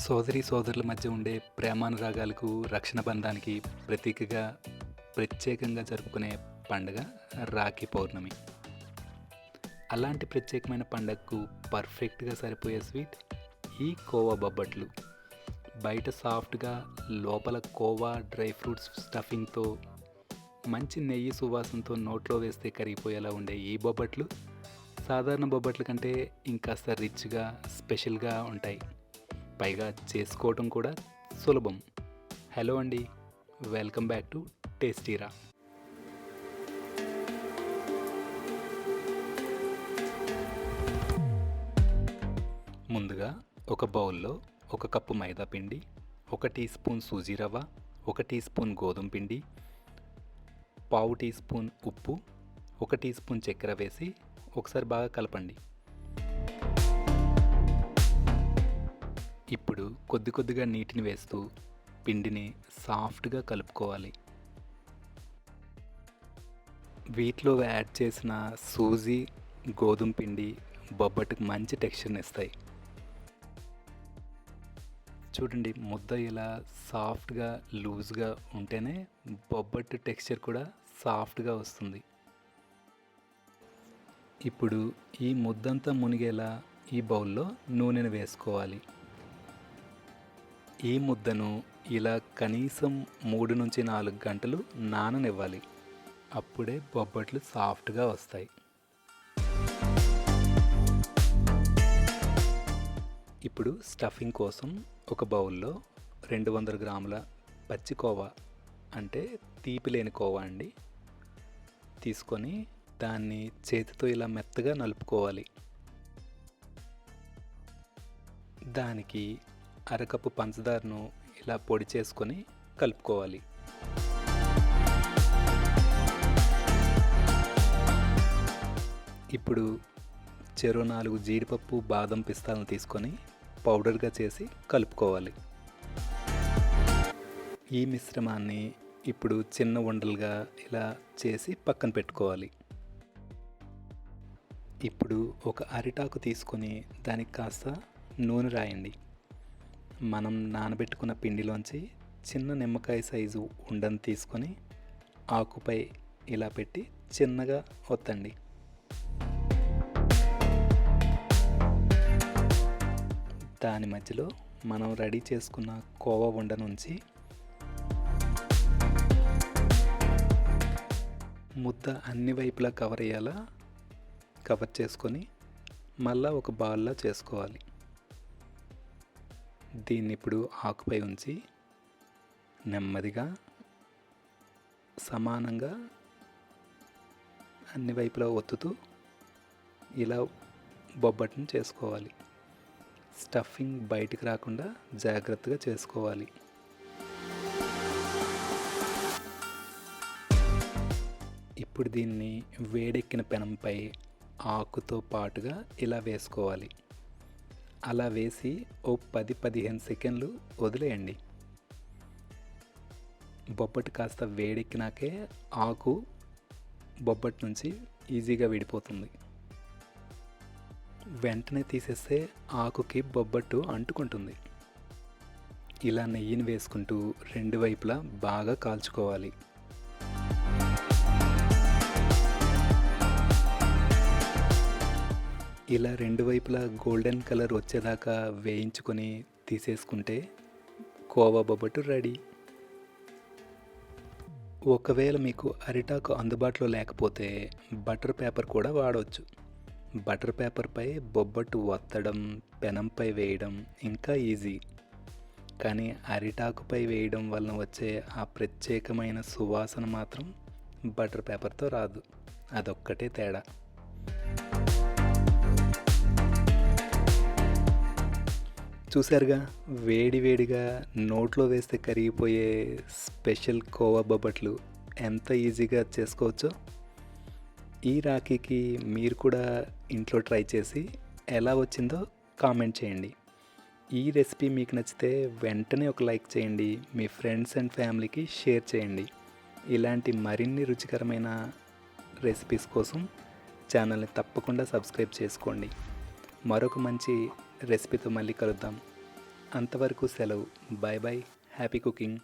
సోదరీ సోదరుల మధ్య ఉండే ప్రేమానురాగాలకు, రక్షణ బంధానికి ప్రతీకగా ప్రత్యేకంగా జరుపుకునే పండుగ రాఖీ పౌర్ణమి. అలాంటి ప్రత్యేకమైన పండగకు పర్ఫెక్ట్‌గా సరిపోయే స్వీట్ ఈ కోవా బొబ్బట్లు. బయట సాఫ్ట్‌గా, లోపల కోవా, డ్రై ఫ్రూట్స్ స్టఫింగ్‌తో, మంచి నెయ్యి సువాసనతో నోట్లో వేస్తే కరిగిపోయేలా ఉండే ఈ బొబ్బట్లు సాధారణ బొబ్బట్ల కంటే ఇంకాస్త రిచ్‌గా, స్పెషల్‌గా ఉంటాయి. పైగా చేసుకోవటం కూడా సులభం. హలో అండి, వెల్కమ్ బ్యాక్ టు టేస్టీరా. ముందుగా ఒక బౌల్లో ఒక కప్పు మైదా పిండి, 1 టీ స్పూన్ సూజీ రవ్వ, 1 టీ స్పూన్ గోధుమ పిండి, పావు టీ స్పూన్ ఉప్పు, 1 టీ స్పూన్ చక్కెర వేసి ఒకసారి బాగా కలపండి. ఇప్పుడు కొద్ది కొద్దిగా నీటిని వేస్తూ పిండిని సాఫ్ట్గా కలుపుకోవాలి. వీటిలో యాడ్ చేసిన సూజీ, గోధుమ పిండి బొబ్బట్టుకు మంచి టెక్స్చర్ని ఇస్తాయి. చూడండి, ముద్ద ఇలా సాఫ్ట్గా, లూజ్గా ఉంటేనే బొబ్బట్టు టెక్స్చర్ కూడా సాఫ్ట్గా వస్తుంది. ఇప్పుడు ఈ ముద్దంతా మునిగేలా ఈ బౌల్లో నూనెను వేసుకోవాలి. ఈ ముద్దను ఇలా కనీసం 3 నుంచి 4 గంటలు నాననివ్వాలి. అప్పుడే బొబ్బట్లు సాఫ్ట్గా వస్తాయి. ఇప్పుడు స్టఫింగ్ కోసం ఒక బౌల్లో 200 గ్రాముల పచ్చి కోవా, అంటే తీపి లేని కోవా అండి, తీసుకొని దాన్ని చేతితో ఇలా మెత్తగా నలుపుకోవాలి. దానికి అరకప్పు పంచదారను ఇలా పొడి చేసుకొని కలుపుకోవాలి. ఇప్పుడు చెరో 4 జీడిపప్పు, బాదం, పిస్తాలను తీసుకొని పౌడర్గా చేసి కలుపుకోవాలి. ఈ మిశ్రమాన్ని ఇప్పుడు చిన్న ఉండలుగా ఇలా చేసి పక్కన పెట్టుకోవాలి. ఇప్పుడు ఒక అరిటాకు తీసుకొని దానికి కాస్త నూనె రాయండి. మనం నానబెట్టుకున్న పిండిలోంచి చిన్న నిమ్మకాయ సైజు ఉండను తీసుకొని ఆకుపై ఇలా పెట్టి చిన్నగా ఒత్తండి. దాని మధ్యలో మనం రెడీ చేసుకున్న కోవా ఉండ నుంచి ముద్ద అన్ని వైపులా కవర్ చేసుకొని మళ్ళా ఒక బాల్లా చేసుకోవాలి. దీన్ని ఇప్పుడు ఆకుపై ఉంచి నెమ్మదిగా సమానంగా అన్ని వైపులా ఒత్తుతూ ఇలా బొబ్బట్టును చేసుకోవాలి. స్టఫింగ్ బయటికి రాకుండా జాగ్రత్తగా చేసుకోవాలి. ఇప్పుడు దీన్ని వేడెక్కిన పెనంపై ఆకుతో పాటుగా ఇలా వేసుకోవాలి. అలా వేసి ఓ 10-15 సెకండ్లు వదిలేయండి. బొబ్బట్టు కాస్త వేడెక్కినాకే ఆకు బొబ్బట్టు నుంచి ఈజీగా విడిపోతుంది. వెంటనే తీసేస్తే ఆకుకి బొబ్బట్టు అంటుకుంటుంది. ఇలా నెయ్యిని వేసుకుంటూ 2 వైపులా బాగా కాల్చుకోవాలి. ఇలా 2 వైపులా గోల్డెన్ కలర్ వచ్చేదాకా వేయించుకొని తీసేసుకుంటే కోవా బొబ్బట్టు రెడీ. ఒకవేళ మీకు అరిటాకు అందుబాటులో లేకపోతే బటర్ పేపర్ కూడా వాడవచ్చు. బటర్ పేపర్పై బొబ్బట్టు ఒత్తడం, పెనంపై వేయడం ఇంకా ఈజీ. కానీ అరిటాకుపై వేయడం వలన వచ్చే ఆ ప్రత్యేకమైన సువాసన మాత్రం బటర్ పేపర్తో రాదు. అదొక్కటే తేడా. చూశారుగా, వేడివేడిగా నోట్లో వేస్తే కరిగిపోయే స్పెషల్ కోవా బొబ్బట్లు ఎంత ఈజీగా చేసుకోవచ్చో. ఈ రాఖీకి మీరు కూడా ఇంట్లో ట్రై చేసి ఎలా వచ్చిందో కామెంట్ చేయండి. ఈ రెసిపీ మీకు నచ్చితే వెంటనే ఒక లైక్ చేయండి. మీ ఫ్రెండ్స్ అండ్ ఫ్యామిలీకి షేర్ చేయండి. ఇలాంటి మరిన్ని రుచికరమైన రెసిపీస్ కోసం ఛానల్ని తప్పకుండా సబ్స్క్రైబ్ చేసుకోండి. మరొక మంచి రెసిపీతో మళ్ళీ కలుద్దాం. అంతవరకు సెలవు. Bye bye. Happy cooking.